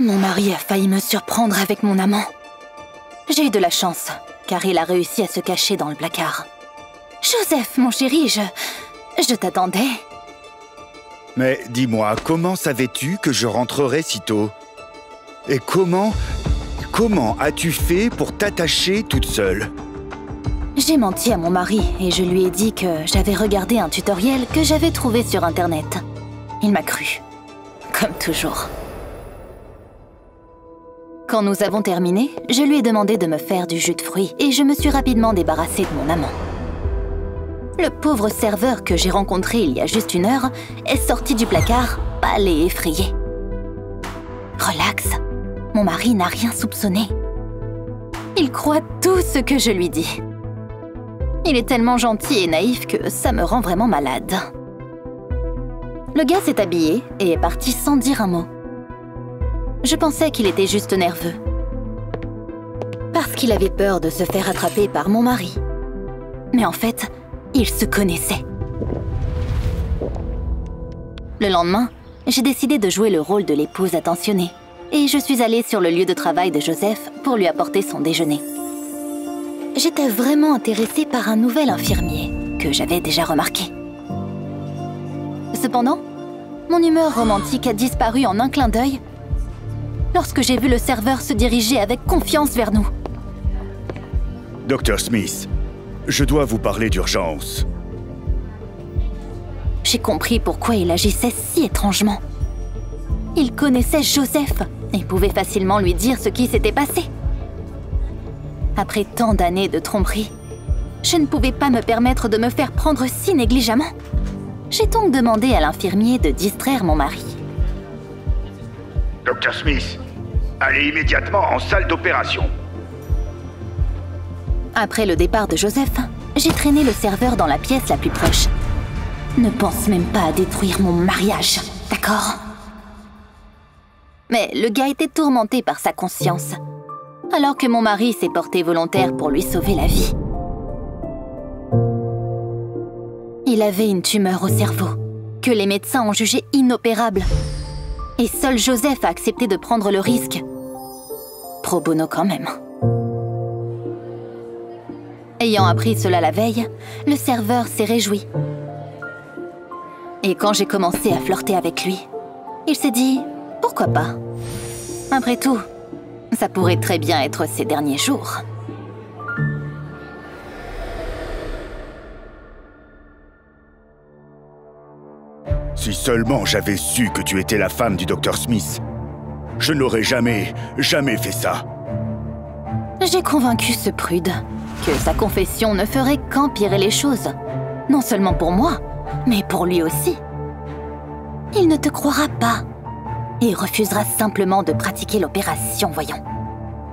Mon mari a failli me surprendre avec mon amant. J'ai eu de la chance, car il a réussi à se cacher dans le placard. Joseph, mon chéri, je t'attendais. Mais dis-moi, comment savais-tu que je rentrerais si tôt? Et comment as-tu fait pour t'attacher toute seule? J'ai menti à mon mari et je lui ai dit que j'avais regardé un tutoriel que j'avais trouvé sur Internet. Il m'a cru, comme toujours. Quand nous avons terminé, je lui ai demandé de me faire du jus de fruits et je me suis rapidement débarrassée de mon amant. Le pauvre serveur que j'ai rencontré il y a juste une heure est sorti du placard, pâle et effrayé. Relax, mon mari n'a rien soupçonné. Il croit tout ce que je lui dis. Il est tellement gentil et naïf que ça me rend vraiment malade. Le gars s'est habillé et est parti sans dire un mot. Je pensais qu'il était juste nerveux. Parce qu'il avait peur de se faire attraper par mon mari. Mais en fait, ils se connaissaient. Le lendemain, j'ai décidé de jouer le rôle de l'épouse attentionnée. Et je suis allée sur le lieu de travail de Joseph pour lui apporter son déjeuner. J'étais vraiment intéressée par un nouvel infirmier que j'avais déjà remarqué. Cependant, mon humeur romantique a disparu en un clin d'œil lorsque j'ai vu le serveur se diriger avec confiance vers nous. Dr. Smith, je dois vous parler d'urgence. J'ai compris pourquoi il agissait si étrangement. Il connaissait Joseph et pouvait facilement lui dire ce qui s'était passé. Après tant d'années de tromperie, je ne pouvais pas me permettre de me faire prendre si négligemment. J'ai donc demandé à l'infirmier de distraire mon mari. Dr. Smith, allez immédiatement en salle d'opération. Après le départ de Joseph, j'ai traîné le serveur dans la pièce la plus proche. Ne pense même pas à détruire mon mariage, d'accord? Mais le gars était tourmenté par sa conscience, alors que mon mari s'est porté volontaire pour lui sauver la vie. Il avait une tumeur au cerveau, que les médecins ont jugée inopérable. Et seul Joseph a accepté de prendre le risque. Pro bono quand même. Ayant appris cela la veille, le serveur s'est réjoui. Et quand j'ai commencé à flirter avec lui, il s'est dit « Pourquoi pas ?» Après tout, ça pourrait très bien être ses derniers jours. Si seulement j'avais su que tu étais la femme du Dr. Smith. Je n'aurais jamais fait ça. J'ai convaincu ce prude que sa confession ne ferait qu'empirer les choses. Non seulement pour moi, mais pour lui aussi. Il ne te croira pas et refusera simplement de pratiquer l'opération, voyons.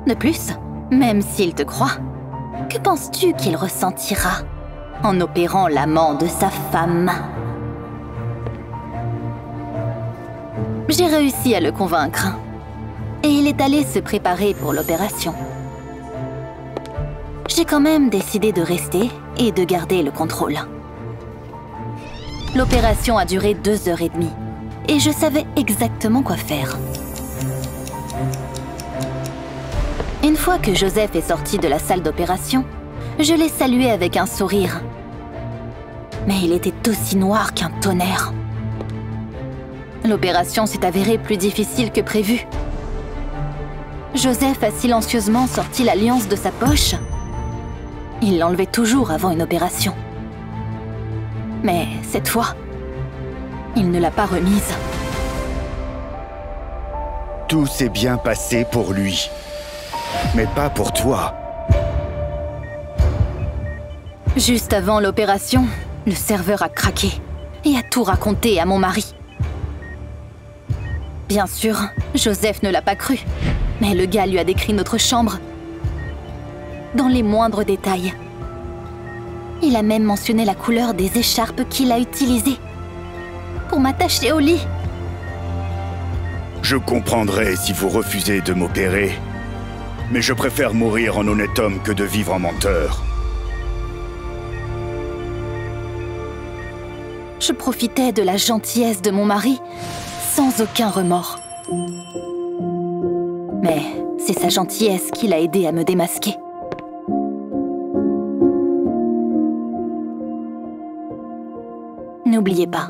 De plus, même s'il te croit, que penses-tu qu'il ressentira en opérant l'amant de sa femme? J'ai réussi à le convaincre et il est allé se préparer pour l'opération. J'ai quand même décidé de rester et de garder le contrôle. L'opération a duré 2h30 et je savais exactement quoi faire. Une fois que Joseph est sorti de la salle d'opération, je l'ai salué avec un sourire. Mais il était aussi noir qu'un tonnerre. L'opération s'est avérée plus difficile que prévu. Joseph a silencieusement sorti l'alliance de sa poche. Il l'enlevait toujours avant une opération. Mais cette fois, il ne l'a pas remise. Tout s'est bien passé pour lui, mais pas pour toi. Juste avant l'opération, le serveur a craqué et a tout raconté à mon mari. Bien sûr, Joseph ne l'a pas cru, mais le gars lui a décrit notre chambre dans les moindres détails. Il a même mentionné la couleur des écharpes qu'il a utilisées pour m'attacher au lit. Je comprendrai si vous refusez de m'opérer, mais je préfère mourir en honnête homme que de vivre en menteur. Je profitais de la gentillesse de mon mari sans aucun remords. Mais c'est sa gentillesse qui l'a aidé à me démasquer. N'oubliez pas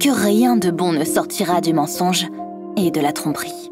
que rien de bon ne sortira du mensonge et de la tromperie.